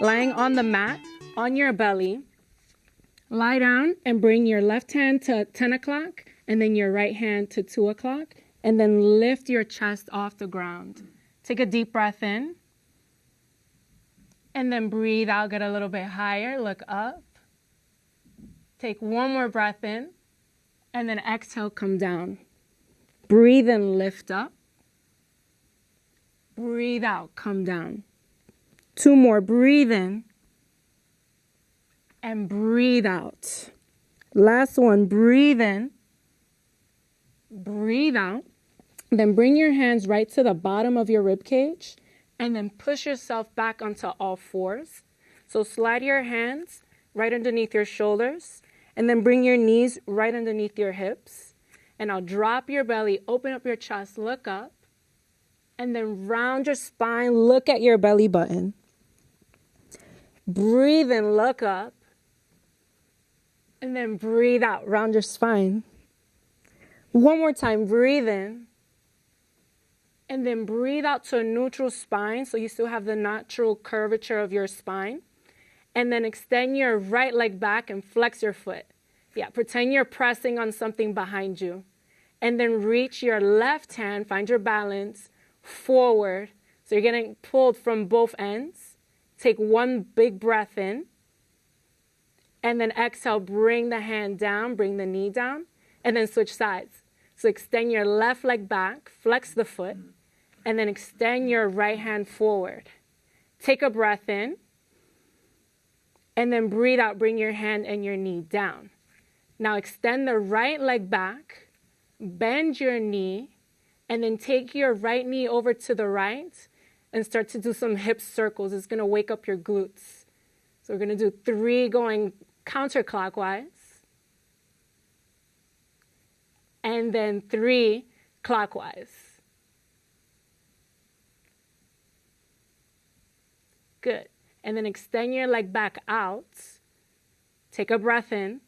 Lying on the mat, on your belly, lie down and bring your left hand to 10 o'clock and then your right hand to 2 o'clock, and then lift your chest off the ground. Take a deep breath in, and then breathe out, get a little bit higher, look up. Take one more breath in, and then exhale, come down. Breathe in, lift up. Breathe out, come down. 2 more, breathe in, and breathe out. Last one, breathe in, breathe out. Then bring your hands right to the bottom of your rib cage, and then push yourself back onto all fours. So slide your hands right underneath your shoulders, and then bring your knees right underneath your hips. And I'll drop your belly, open up your chest, look up, and then round your spine, look at your belly button. Breathe in, look up, and then breathe out, round your spine. One more time, breathe in, and then breathe out to a neutral spine, so you still have the natural curvature of your spine. And then extend your right leg back and flex your foot. Yeah, pretend you're pressing on something behind you. And then reach your left hand, find your balance, forward. So you're getting pulled from both ends. Take one big breath in. And then exhale, bring the hand down, bring the knee down, and then switch sides. So extend your left leg back, flex the foot, and then extend your right hand forward. Take a breath in, and then breathe out, bring your hand and your knee down. Now extend the right leg back, bend your knee, and then take your right knee over to the right and start to do some hip circles. It's going to wake up your glutes. So we're going to do 3 going counterclockwise, and then 3 clockwise. Good. And then extend your leg back out. Take a breath in.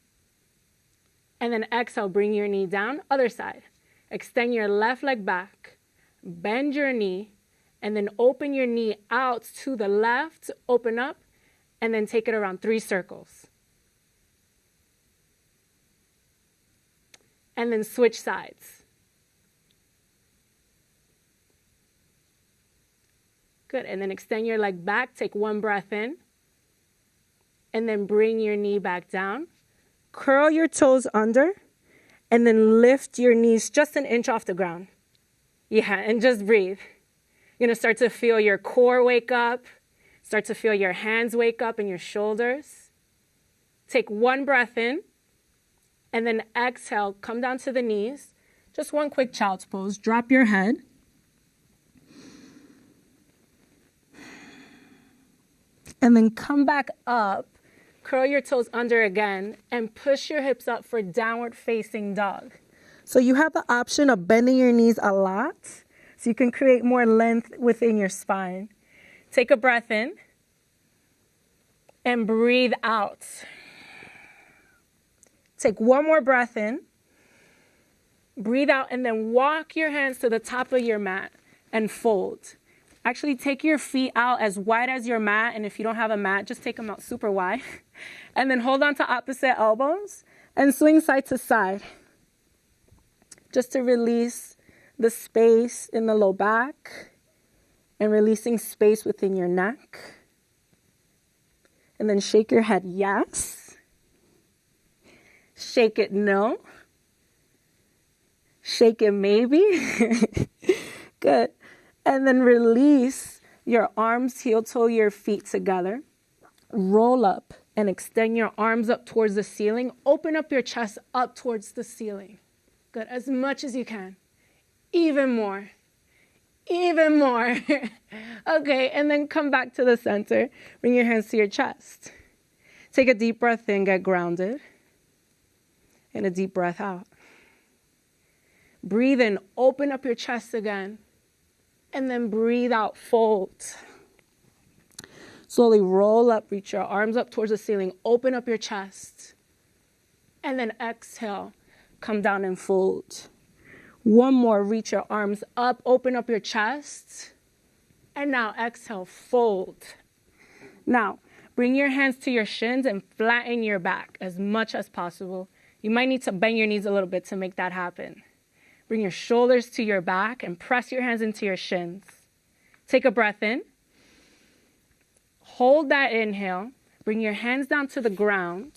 And then exhale, bring your knee down. Other side. Extend your left leg back. Bend your knee. And then open your knee out to the left. Open up. And then take it around 3 circles. And then switch sides. Good, and then extend your leg back, take 1 breath in, and then bring your knee back down. Curl your toes under, and then lift your knees just an inch off the ground. Yeah, and just breathe. You're gonna start to feel your core wake up, start to feel your hands wake up and your shoulders. Take 1 breath in, and then exhale, come down to the knees. Just 1 quick child's pose, drop your head. And then come back up, curl your toes under again, and push your hips up for downward facing dog. So you have the option of bending your knees a lot, so you can create more length within your spine. Take a breath in, and breathe out. Take 1 more breath in, breathe out, and then walk your hands to the top of your mat and fold. Actually, take your feet out as wide as your mat, and if you don't have a mat, just take them out super wide. And then hold on to opposite elbows and swing side to side. Just to release the space in the low back and releasing space within your neck. And then shake your head, yes. Shake it, no. Shake it, maybe. Good. And then release your arms, heel toe your feet together. Roll up and extend your arms up towards the ceiling. Open up your chest up towards the ceiling. Good, as much as you can. Even more. Even more. Okay, and then come back to the center. Bring your hands to your chest. Take a deep breath in, get grounded. And a deep breath out. Breathe in, open up your chest again. And then breathe out, fold. Slowly roll up, reach your arms up towards the ceiling, open up your chest. And then exhale, come down and fold. 1 more, reach your arms up, open up your chest. And now exhale, fold. Now, bring your hands to your shins and flatten your back as much as possible. You might need to bend your knees a little bit to make that happen. Bring your shoulders to your back and press your hands into your shins. Take a breath in. Hold that inhale. Bring your hands down to the ground.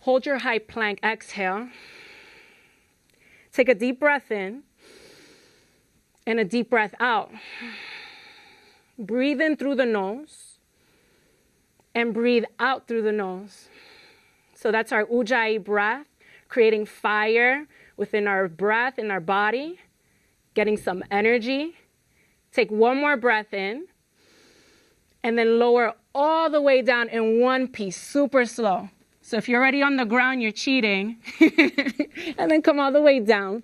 Hold your high plank. Exhale. Take a deep breath in and a deep breath out. Breathe in through the nose and breathe out through the nose. So that's our Ujjayi breath, creating fire within our breath, in our body, getting some energy. Take one more breath in and then lower all the way down in one piece, super slow. So if you're already on the ground, you're cheating. And then come all the way down.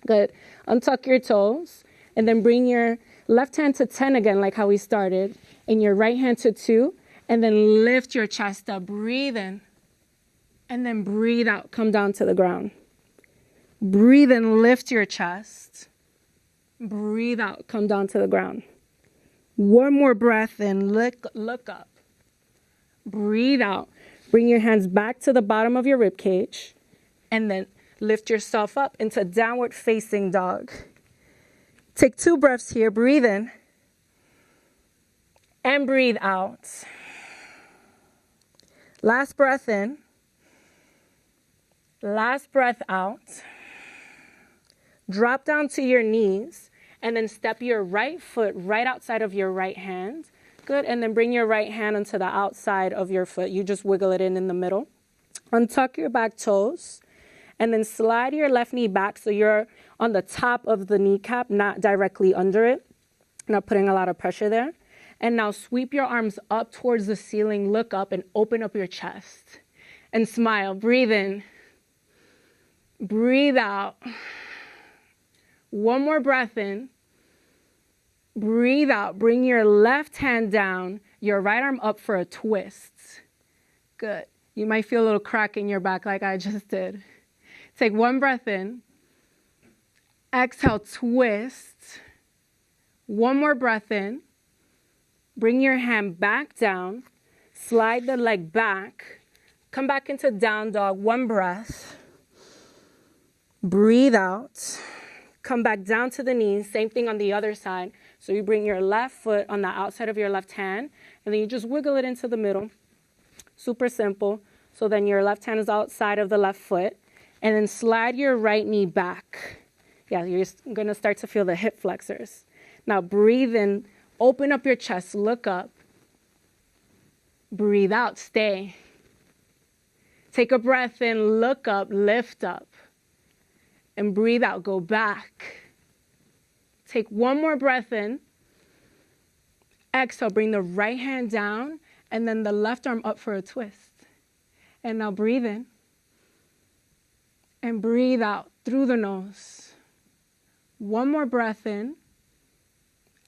Good. Untuck your toes and then bring your left hand to 10 again, like how we started, and your right hand to 2, and then lift your chest up. Breathe in and then breathe out. Come down to the ground. Breathe in, lift your chest. Breathe out, come down to the ground. One more breath in, look up. Breathe out. Bring your hands back to the bottom of your rib cage and then lift yourself up into downward facing dog. Take 2 breaths here. Breathe in and breathe out. Last breath in. Last breath out. Drop down to your knees and then step your right foot right outside of your right hand. Good, and then bring your right hand onto the outside of your foot. You just wiggle it in the middle. Untuck your back toes and then slide your left knee back so you're on the top of the kneecap, not directly under it. Not putting a lot of pressure there. And now sweep your arms up towards the ceiling, look up and open up your chest. And smile, breathe in. Breathe out. One more breath in. Breathe out. Bring your left hand down, your right arm up for a twist. Good. You might feel a little crack in your back like I just did. Take one breath in. Exhale, twist. One more breath in. Bring your hand back down. Slide the leg back. Come back into down dog. One breath. Breathe out. Come back down to the knees. Same thing on the other side. So you bring your left foot on the outside of your left hand, and then you just wiggle it into the middle. Super simple. So then your left hand is outside of the left foot, and then slide your right knee back. Yeah, you're going to start to feel the hip flexors. Now breathe in, open up your chest, look up. Breathe out, stay. Take a breath in, look up, lift up. And breathe out, go back. Take one more breath in. Exhale, bring the right hand down and then the left arm up for a twist. And now breathe in. And breathe out through the nose. One more breath in.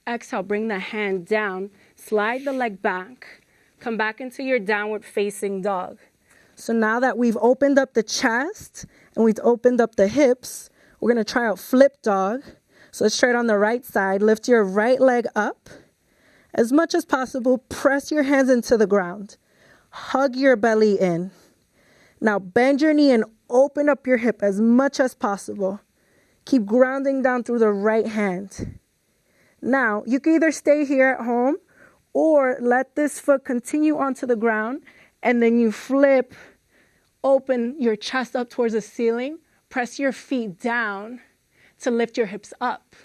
Exhale, bring the hand down. Slide the leg back. Come back into your downward facing dog. So now that we've opened up the chest and we've opened up the hips, we're going to try out flip dog. So let's try it on the right side. Lift your right leg up. As much as possible, press your hands into the ground. Hug your belly in. Now bend your knee and open up your hip as much as possible. Keep grounding down through the right hand. Now, you can either stay here at home or let this foot continue onto the ground and then you flip, open your chest up towards the ceiling, press your feet down to lift your hips up.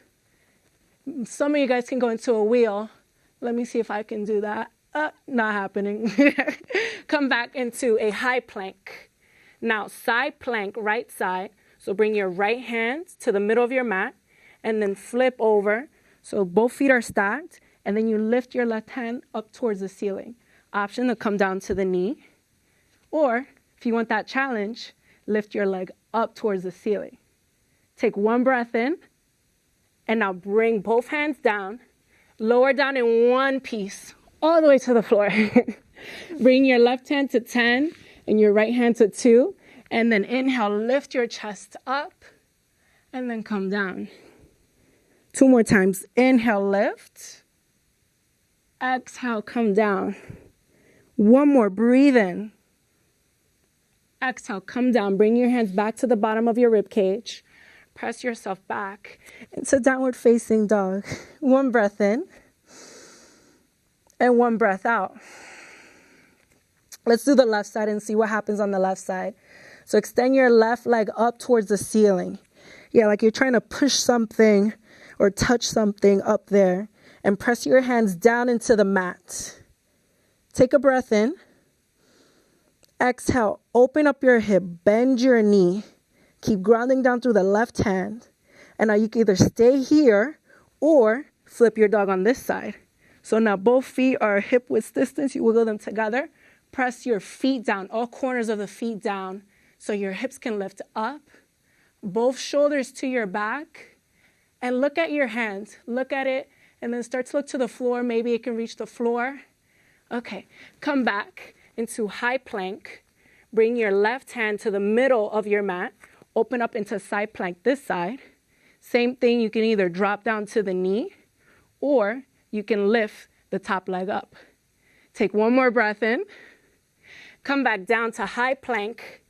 Some of you guys can go into a wheel. Let me see if I can do that. Not happening. Come back into a high plank. Now, side plank, right side. So bring your right hand to the middle of your mat and then flip over. So both feet are stacked. And then you lift your left hand up towards the ceiling. Option to come down to the knee. Or, if you want that challenge, lift your leg up towards the ceiling. Take one breath in, and now bring both hands down, lower down in one piece, all the way to the floor. Bring your left hand to 10 and your right hand to 2, and then inhale, lift your chest up, and then come down. 2 more times. Inhale, lift. Exhale, come down. One more, breathe in. Exhale, come down. Bring your hands back to the bottom of your rib cage. Press yourself back into downward facing dog. One breath in and one breath out. Let's do the left side and see what happens on the left side. So extend your left leg up towards the ceiling. Yeah, like you're trying to push something or touch something up there. And press your hands down into the mat. Take a breath in. Exhale, open up your hip, bend your knee. Keep grounding down through the left hand. And now you can either stay here or flip your dog on this side. So now both feet are hip width distance. You wiggle them together. Press your feet down, all corners of the feet down, so your hips can lift up. Both shoulders to your back. And look at your hands. Look at it, and then start to look to the floor. Maybe it can reach the floor. Okay, come back into high plank. Bring your left hand to the middle of your mat. Open up into side plank this side. Same thing, you can either drop down to the knee or you can lift the top leg up. Take one more breath in. Come back down to high plank.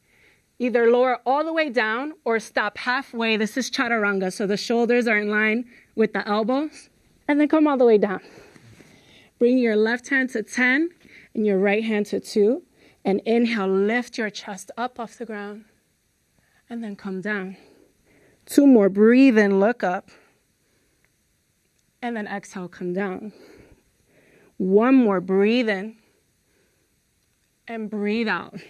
Either lower all the way down or stop halfway. This is chaturanga, so the shoulders are in line with the elbows. And then come all the way down. Bring your left hand to 10 and your right hand to 2. And inhale, lift your chest up off the ground. And then come down. 2 more, breathe in, look up. And then exhale, come down. 1 more, breathe in. And breathe out.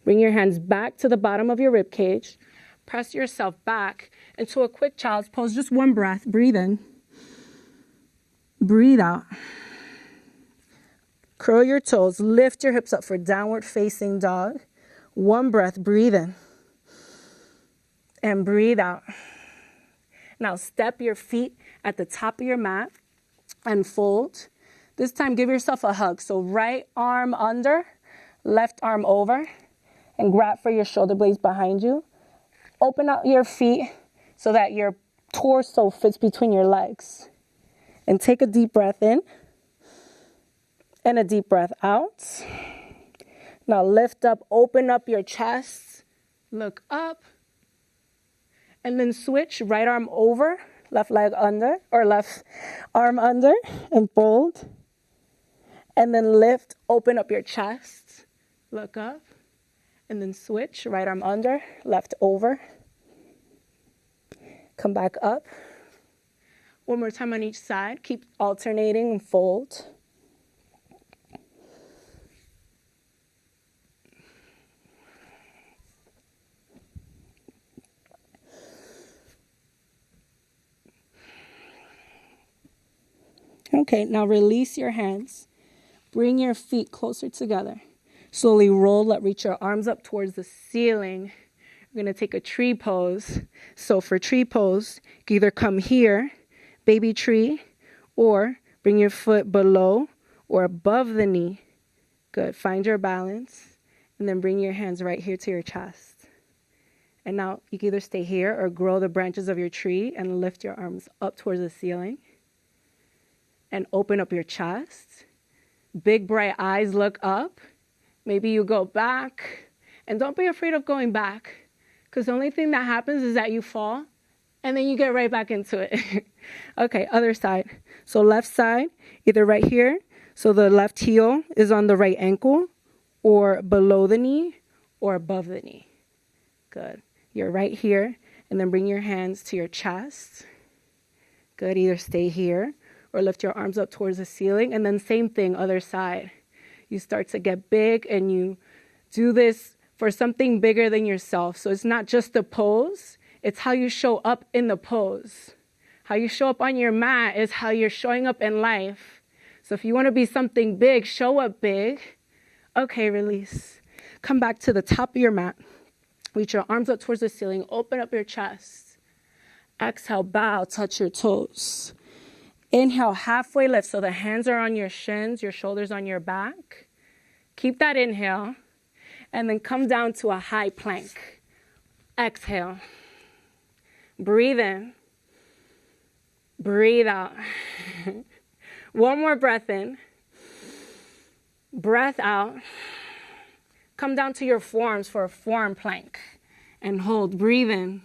Bring your hands back to the bottom of your rib cage. Press yourself back into a quick child's pose. Just 1 breath. Breathe in. Breathe out. Curl your toes. Lift your hips up for downward facing dog. 1 breath. Breathe in. And breathe out. Now step your feet at the top of your mat and fold. This time give yourself a hug. So right arm under, left arm over, and grab for your shoulder blades behind you. Open out your feet so that your torso fits between your legs. And take a deep breath in and a deep breath out. Now lift up, open up your chest, look up, and then switch right arm over, left leg under, or left arm under, and fold. And then lift, open up your chest, look up, and then switch, right arm under, left over. Come back up. 1 more time on each side. Keep alternating and fold. Okay, now release your hands. Bring your feet closer together. Slowly roll up, reach your arms up towards the ceiling. We're going to take a tree pose. So for tree pose, you can either come here, baby tree, or bring your foot below or above the knee. Good. Find your balance. And then bring your hands right here to your chest. And now you can either stay here or grow the branches of your tree and lift your arms up towards the ceiling. And open up your chest. Big bright eyes look up. Maybe you go back. And don't be afraid of going back. Because the only thing that happens is that you fall. And then you get right back into it. Okay, other side. So left side, either right here. So the left heel is on the right ankle. Or below the knee. Or above the knee. Good. You're right here. And then bring your hands to your chest. Good. Either stay here or lift your arms up towards the ceiling. And then same thing, other side. You start to get big and you do this for something bigger than yourself. So it's not just the pose, it's how you show up in the pose. How you show up on your mat is how you're showing up in life. So if you want to be something big, show up big. Okay, release. Come back to the top of your mat. Reach your arms up towards the ceiling. Open up your chest. Exhale, bow, touch your toes. Inhale, halfway lift, so the hands are on your shins, your shoulders on your back. Keep that inhale, and then come down to a high plank. Exhale. Breathe in. Breathe out. 1 more breath in. Breath out. Come down to your forearms for a forearm plank and hold. Breathe in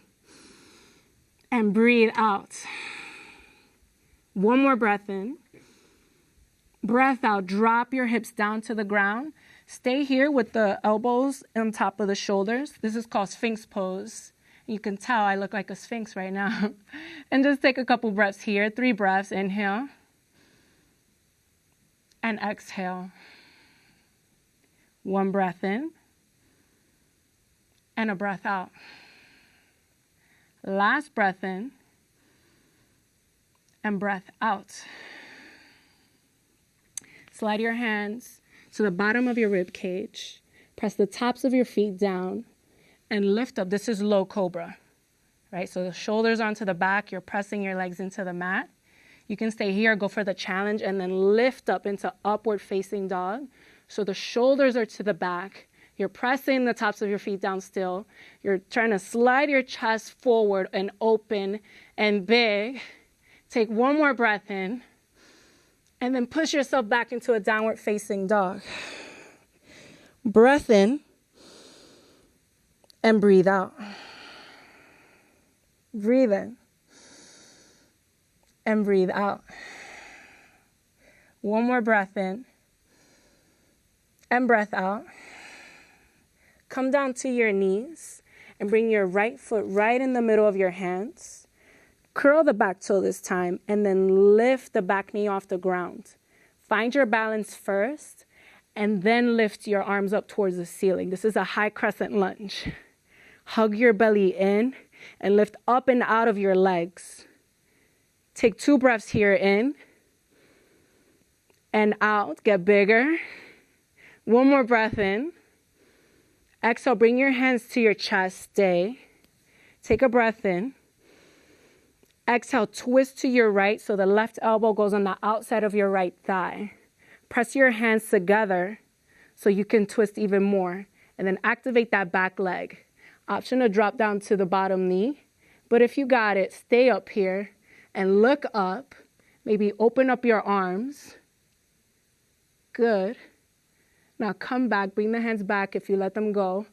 and breathe out. One more breath in. Breath out. Drop your hips down to the ground. Stay here with the elbows on top of the shoulders. This is called Sphinx pose. You can tell I look like a Sphinx right now. And just take a couple breaths here. 3 breaths. Inhale. And exhale. 1 breath in. And a breath out. Last breath in. And breath out. Slide your hands to the bottom of your rib cage. Press the tops of your feet down and lift up. This is low cobra, right? So the shoulders onto the back. You're pressing your legs into the mat. You can stay here, go for the challenge, and then lift up into upward facing dog. So the shoulders are to the back. You're pressing the tops of your feet down still. You're trying to slide your chest forward and open and big. Take 1 more breath in. And then push yourself back into a downward facing dog. Breath in. And breathe out. Breathe in. And breathe out. 1 more breath in. And breath out. Come down to your knees and bring your right foot right in the middle of your hands. Curl the back toe this time and then lift the back knee off the ground. Find your balance first and then lift your arms up towards the ceiling. This is a high crescent lunge. Hug your belly in and lift up and out of your legs. Take 2 breaths here in and out. Get bigger. 1 more breath in. Exhale, bring your hands to your chest. Stay. Take a breath in. Exhale, twist to your right so the left elbow goes on the outside of your right thigh. Press your hands together so you can twist even more. And then activate that back leg. Option to drop down to the bottom knee. But if you got it, stay up here and look up. Maybe open up your arms. Good. Now come back. Bring the hands back if you let them go.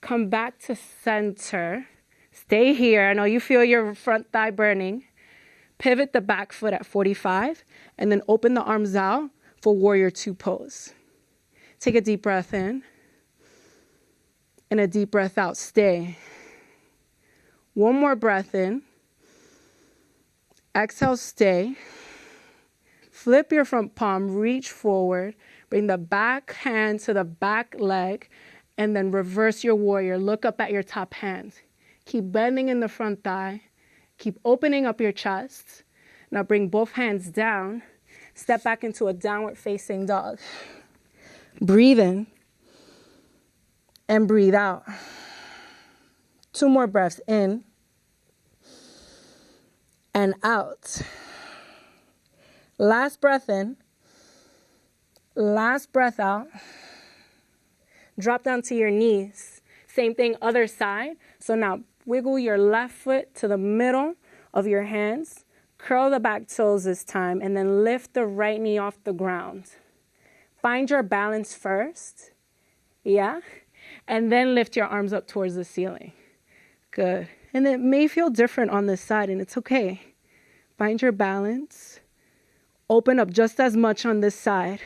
Come back to center. Stay here. I know you feel your front thigh burning. Pivot the back foot at 45 and then open the arms out for warrior 2 pose. Take a deep breath in and a deep breath out. Stay. 1 more breath in. Exhale, stay. Flip your front palm, reach forward. Bring the back hand to the back leg and then reverse your warrior. Look up at your top hand. Keep bending in the front thigh. Keep opening up your chest. Now bring both hands down. Step back into a downward facing dog. Breathe in and breathe out. 2 more breaths in and out. Last breath in. Last breath out. Drop down to your knees. Same thing, other side. So now wiggle your left foot to the middle of your hands. Curl the back toes this time and then lift the right knee off the ground. Find your balance first. Yeah? And then lift your arms up towards the ceiling. Good. And it may feel different on this side, and it's okay. Find your balance. Open up just as much on this side.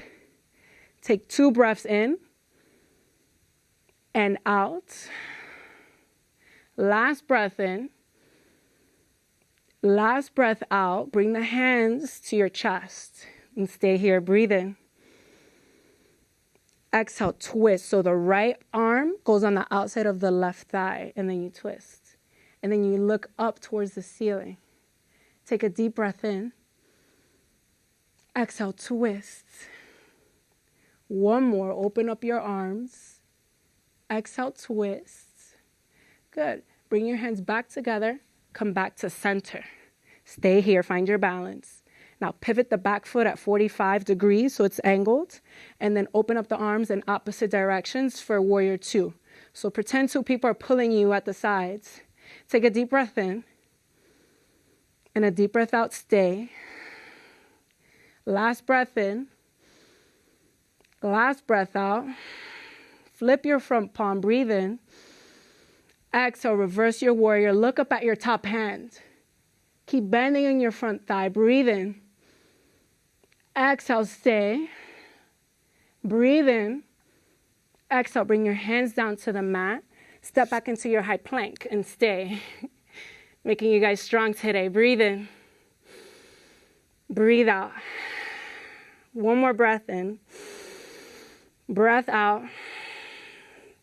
Take 2 breaths in and out. Last breath in. Last breath out. Bring the hands to your chest and stay here. Breathe in. Exhale, twist. So the right arm goes on the outside of the left thigh, and then you twist. And then you look up towards the ceiling. Take a deep breath in. Exhale, twist. 1 more. Open up your arms. Exhale, twist. Good. Bring your hands back together. Come back to center. Stay here. Find your balance. Now pivot the back foot at 45 degrees so it's angled. And then open up the arms in opposite directions for warrior 2. So pretend 2 people are pulling you at the sides. Take a deep breath in. And a deep breath out. Stay. Last breath in. Last breath out. Flip your front palm, breathe in. Exhale, reverse your warrior. Look up at your top hand. Keep bending in your front thigh, breathe in. Exhale, stay. Breathe in. Exhale, bring your hands down to the mat. Step back into your high plank and stay. Making you guys strong today. Breathe in. Breathe out. One more breath in. Breath out.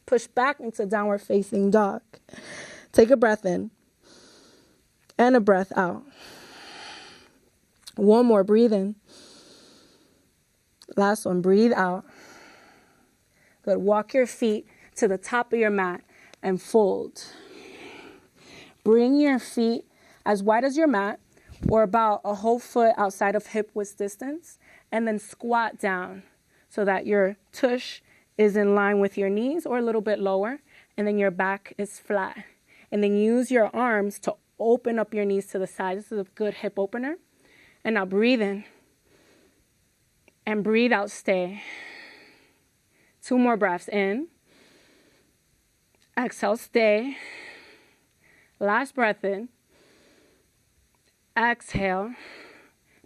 Push back into downward facing dog. Take a breath in. And a breath out. One more, breathe in. Last one, breathe out. Good. Walk your feet to the top of your mat and fold. Bring your feet as wide as your mat or about a whole foot outside of hip width distance, and then squat down so that your tush is in line with your knees or a little bit lower, and then your back is flat. And then use your arms to open up your knees to the side. This is a good hip opener. And now breathe in. And breathe out, stay. 2 more breaths in. Exhale, stay. Last breath in. Exhale.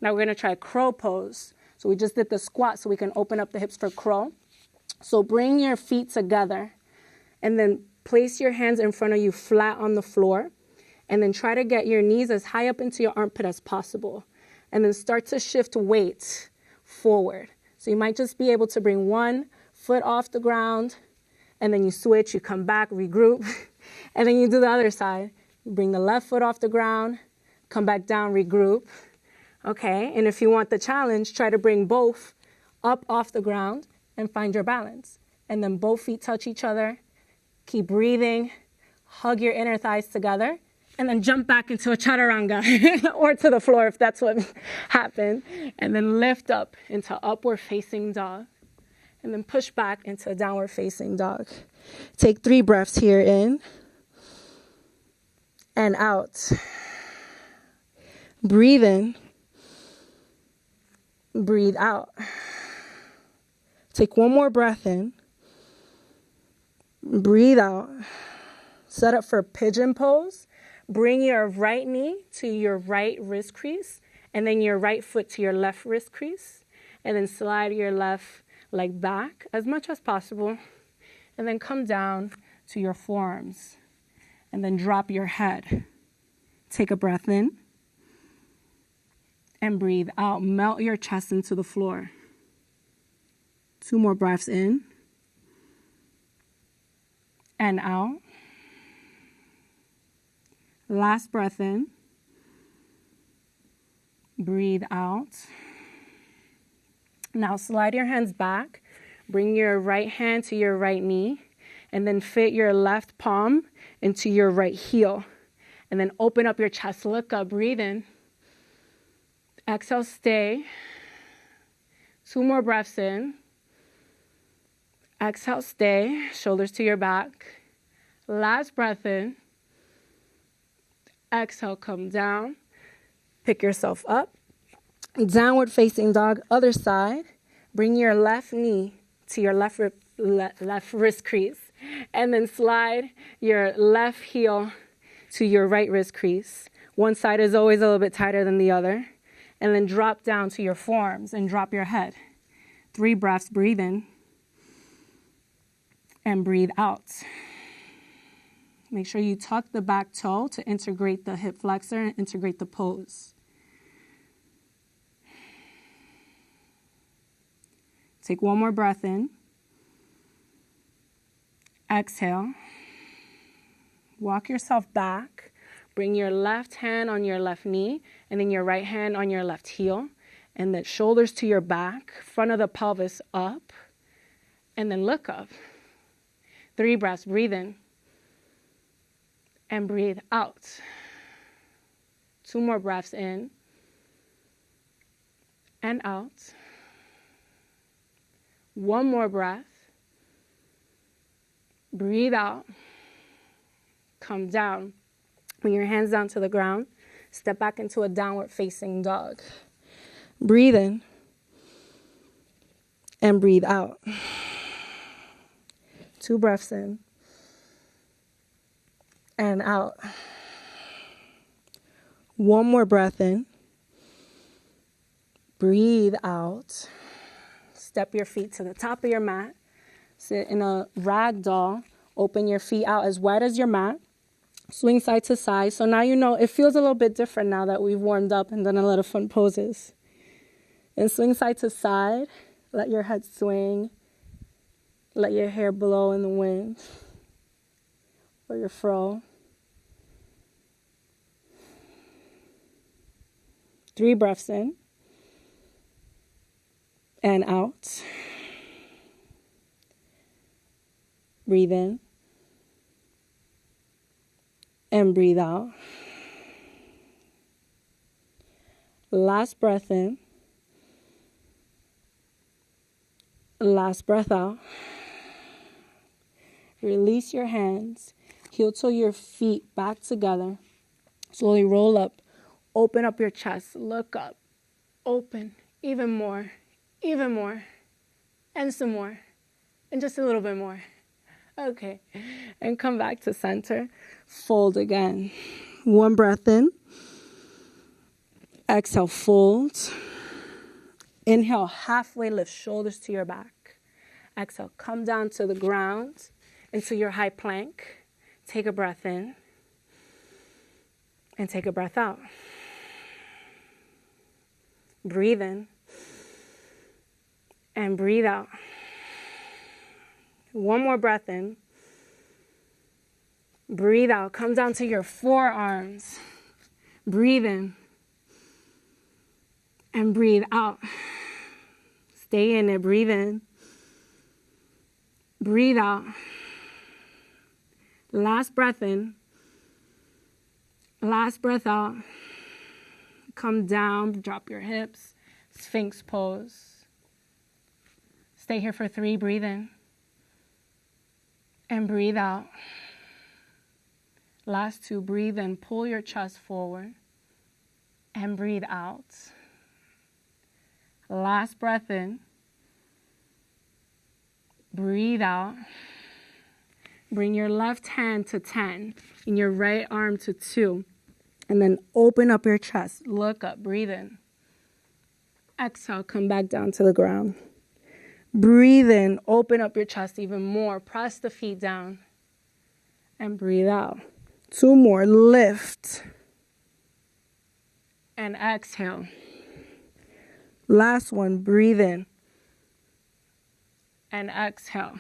Now we're going to try crow pose. So we just did the squat so we can open up the hips for crow. So bring your feet together and then place your hands in front of you flat on the floor. And then try to get your knees as high up into your armpit as possible. And then start to shift weight forward. So you might just be able to bring one foot off the ground, and then you switch, you come back, regroup, and then you do the other side. You bring the left foot off the ground, come back down, regroup. Okay, and if you want the challenge, try to bring both up off the ground and find your balance. And then both feet touch each other. Keep breathing, hug your inner thighs together, and then jump back into a chaturanga or to the floor if that's what happened. And then lift up into upward facing dog. And then push back into a downward facing dog. Take 3 breaths here in and out. Breathe in. Breathe out. Take 1 more breath in. Breathe out. Set up for pigeon pose. Bring your right knee to your right wrist crease, and then your right foot to your left wrist crease, and then slide your left leg back as much as possible, and then come down to your forearms, and then drop your head. Take a breath in, and breathe out. Melt your chest into the floor. 2 more breaths in, and out. Last breath in. Breathe out. Now slide your hands back. Bring your right hand to your right knee. And then fit your left palm into your right heel. And then open up your chest. Look up. Breathe in. Exhale, stay. 2 more breaths in. Exhale, stay. Shoulders to your back. Last breath in. Exhale, come down. Pick yourself up. Downward facing dog, other side. Bring your left knee to your left wrist crease. And then slide your left heel to your right wrist crease. One side is always a little bit tighter than the other. And then drop down to your forearms and drop your head. 3 breaths, breathe in. And breathe out. Make sure you tuck the back toe to integrate the hip flexor and integrate the pose. Take 1 more breath in. Exhale. Walk yourself back. Bring your left hand on your left knee and then your right hand on your left heel. And then shoulders to your back, front of the pelvis up. And then look up. 3 breaths, breathe in. And breathe out. 2 more breaths in and out. 1 more breath. Breathe out. Come down. Bring your hands down to the ground. Step back into a downward facing dog. Breathe in. and breathe out. 2 breaths in and out. 1 more breath in. Breathe out. Step your feet to the top of your mat. Sit in a rag doll. Open your feet out as wide as your mat. Swing side to side. So now you know it feels a little bit different now that we've warmed up and done a lot of fun poses. And swing side to side. Let your head swing. Let your hair blow in the wind or your fro. 3 breaths in and out. Breathe in and breathe out. Last breath in. Last breath out. Release your hands. Heel toe your feet back together. Slowly roll up. Open up your chest. Look up. Open. Even more. Even more. And some more. And just a little bit more. Okay. And come back to center. Fold again. 1 breath in. Exhale, fold. Inhale, halfway lift shoulders to your back. Exhale, come down to the ground into your high plank. Take a breath in. And take a breath out. Breathe in. And breathe out. 1 more breath in. Breathe out. Come down to your forearms. Breathe in. And breathe out. Stay in it. Breathe in. Breathe out. Last breath in. Last breath out. Come down. Drop your hips. Sphinx pose. Stay here for 3. Breathe in. And breathe out. Last 2. Breathe in. Pull your chest forward. And breathe out. Last breath in. Breathe out. Bring your left hand to 10 and your right arm to 2. And then open up your chest. Look up. Breathe in. Exhale. Come back down to the ground. Breathe in. Open up your chest even more. Press the feet down. And breathe out. 2 more. Lift. And exhale. Last one, breathe in and exhale.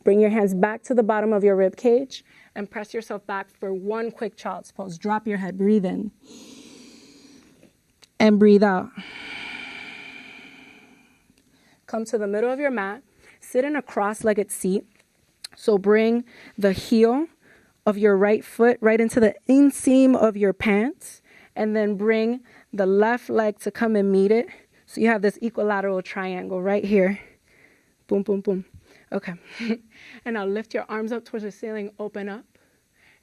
Bring your hands back to the bottom of your rib cage and press yourself back for 1 quick child's pose. Drop your head, breathe in and breathe out. Come to the middle of your mat, sit in a cross-legged seat. So bring the heel of your right foot right into the inseam of your pants, and then bring the left leg to come and meet it. So you have this equilateral triangle right here. Boom, boom, boom. Okay. And now lift your arms up towards the ceiling, open up.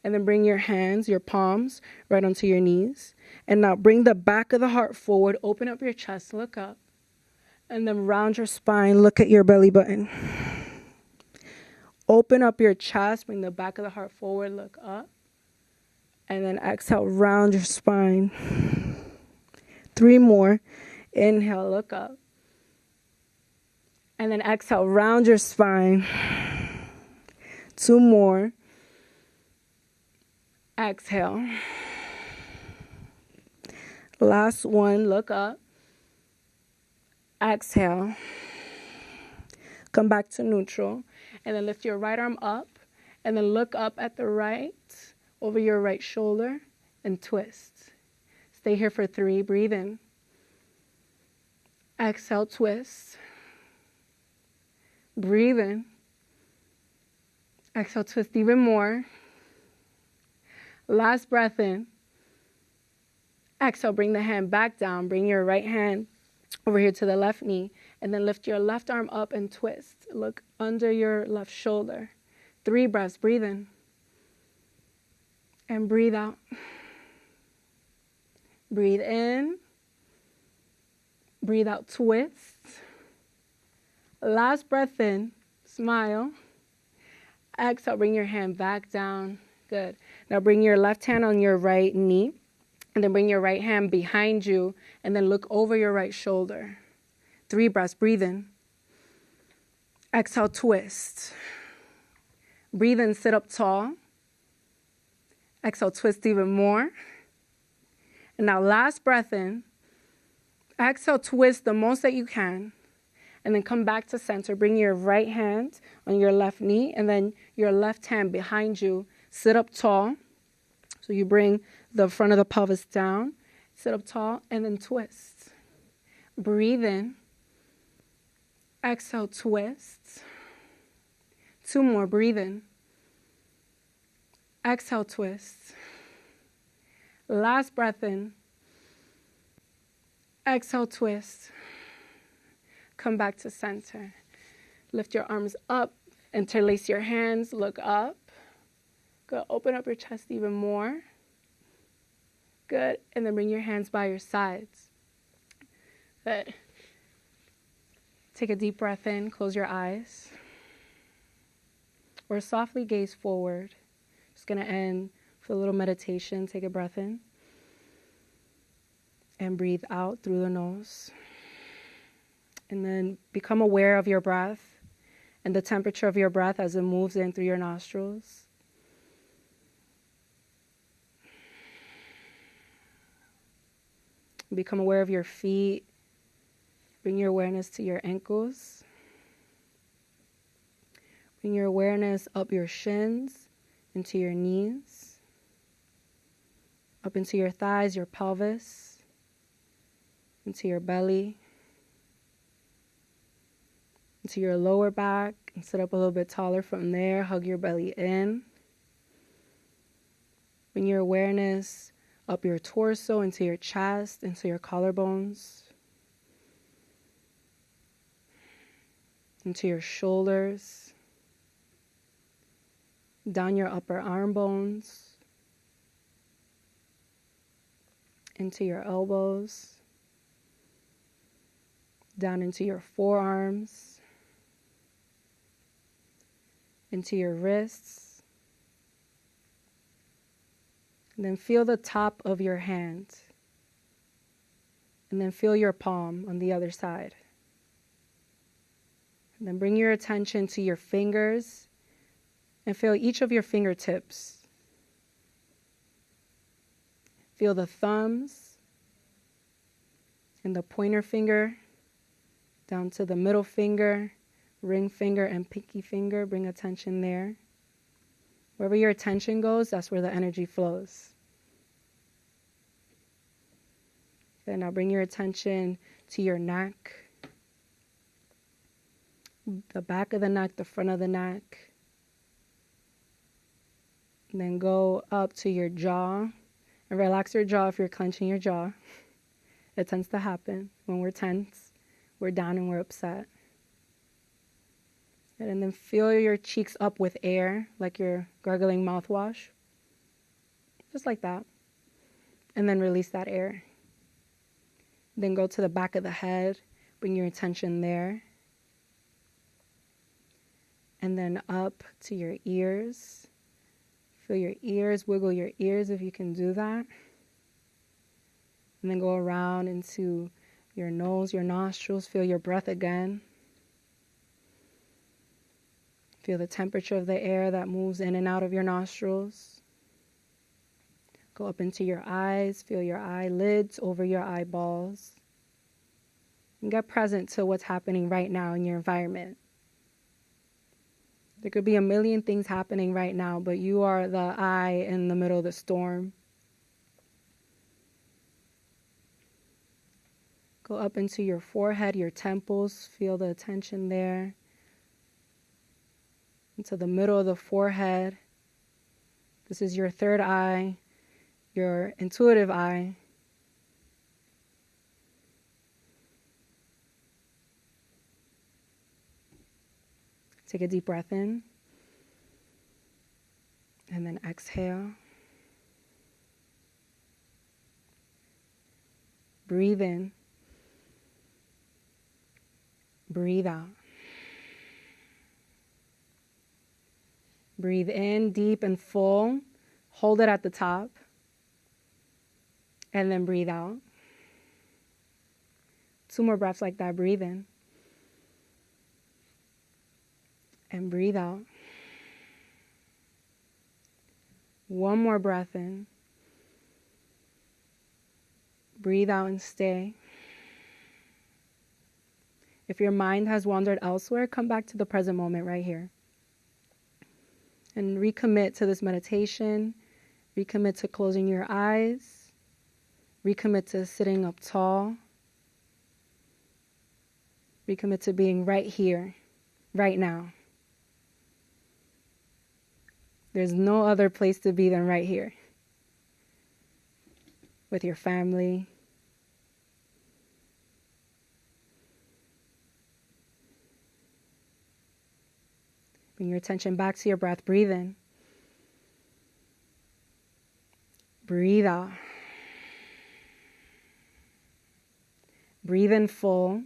And then bring your hands, your palms, right onto your knees. And now bring the back of the heart forward, open up your chest, look up. And then round your spine, look at your belly button. Open up your chest, bring the back of the heart forward, look up. And then exhale, round your spine. 3 more. Inhale, look up. And then exhale, round your spine. 2 more. Exhale. Last one, look up. Exhale. Come back to neutral. And then lift your right arm up. And then look up at the right, over your right shoulder, and twist. Stay here for 3. Breathe in. Exhale, twist. Breathe in. Exhale, twist even more. Last breath in. Exhale, bring the hand back down. Bring your right hand over here to the left knee. And then lift your left arm up and twist. Look under your left shoulder. 3 breaths. Breathe in. And breathe out. Breathe in. Breathe out, twist. Last breath in, smile. Exhale, bring your hand back down. Good. Now bring your left hand on your right knee, and then bring your right hand behind you, and then look over your right shoulder. 3 breaths, breathe in. Exhale, twist. Breathe in, sit up tall. Exhale, twist even more. And now last breath in. Exhale, twist the most that you can. And then come back to center. Bring your right hand on your left knee, and then your left hand behind you. Sit up tall. So you bring the front of the pelvis down. Sit up tall, and then twist. Breathe in. Exhale, twist. 2 more, breathe in. Exhale, twist. Last breath in. Exhale, twist. Come back to center. Lift your arms up, interlace your hands, look up. Good, open up your chest even more. Good, and then bring your hands by your sides. Good. Take a deep breath in, close your eyes. Or softly gaze forward. Just gonna end with a little meditation. Take a breath in. And breathe out through the nose. And then become aware of your breath and the temperature of your breath as it moves in through your nostrils. Become aware of your feet. Bring your awareness to your ankles. Bring your awareness up your shins, into your knees, up into your thighs, your pelvis, into your belly, into your lower back, and sit up a little bit taller from there. Hug your belly in. Bring your awareness up your torso, into your chest, into your collarbones, into your shoulders, down your upper arm bones, into your elbows, down into your forearms, into your wrists, and then feel the top of your hand, and then feel your palm on the other side. And then bring your attention to your fingers and feel each of your fingertips. Feel the thumbs and the pointer finger down to the middle finger, ring finger, and pinky finger. Bring attention there. Wherever your attention goes, that's where the energy flows. Okay, now bring your attention to your neck, the back of the neck, the front of the neck. And then go up to your jaw and relax your jaw if you're clenching your jaw. It tends to happen when we're tense, we're down, and we're upset. And then fill your cheeks up with air, like you're gargling mouthwash. Just like that. And then release that air. Then go to the back of the head. Bring your attention there. And then up to your ears. Feel your ears. Wiggle your ears if you can do that. And then go around into your nose, your nostrils. Feel your breath again. Feel the temperature of the air that moves in and out of your nostrils. Go up into your eyes. Feel your eyelids over your eyeballs. And get present to what's happening right now in your environment. There could be a million things happening right now, but you are the eye in the middle of the storm. Go up into your forehead, your temples. Feel the tension there. Into the middle of the forehead. This is your third eye, your intuitive eye. Take a deep breath in. And then exhale. Breathe in. Breathe out. Breathe in deep and full. Hold it at the top. And then breathe out. 2 more breaths like that. Breathe in. And breathe out. 1 more breath in. Breathe out and stay. If your mind has wandered elsewhere, come back to the present moment right here. And recommit to this meditation. Recommit to closing your eyes. Recommit to sitting up tall. Recommit to being right here, right now. There's no other place to be than right here. With your family. Bring your attention back to your breath. Breathe in. Breathe out. Breathe in full.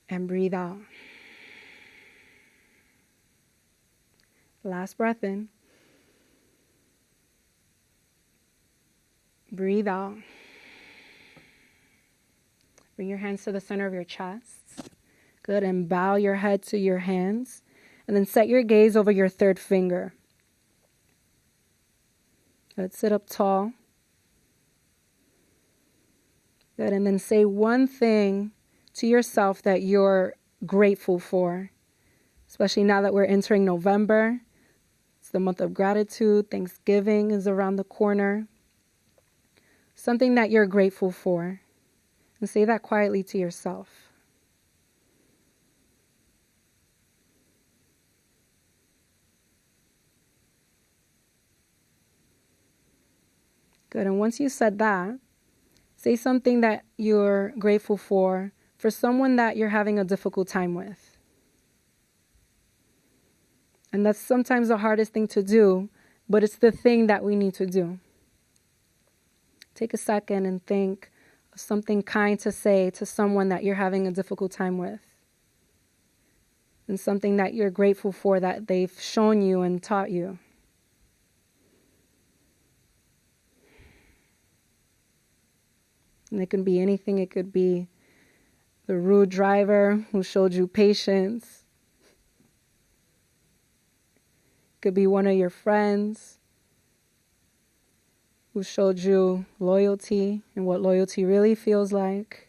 And breathe out. Last breath in. Breathe out. Bring your hands to the center of your chest. Good, and bow your head to your hands. And then set your gaze over your 3rd finger. Good, sit up tall. Good, and then say one thing to yourself that you're grateful for. Especially now that we're entering November. It's the month of gratitude. Thanksgiving is around the corner. Something that you're grateful for. And say that quietly to yourself. Good, and once you said that, say something that you're grateful for someone that you're having a difficult time with. And that's sometimes the hardest thing to do, but it's the thing that we need to do. Take a second and think of something kind to say to someone that you're having a difficult time with. And something that you're grateful for that they've shown you and taught you. And it can be anything. It could be the rude driver who showed you patience. It could be one of your friends who showed you loyalty and what loyalty really feels like.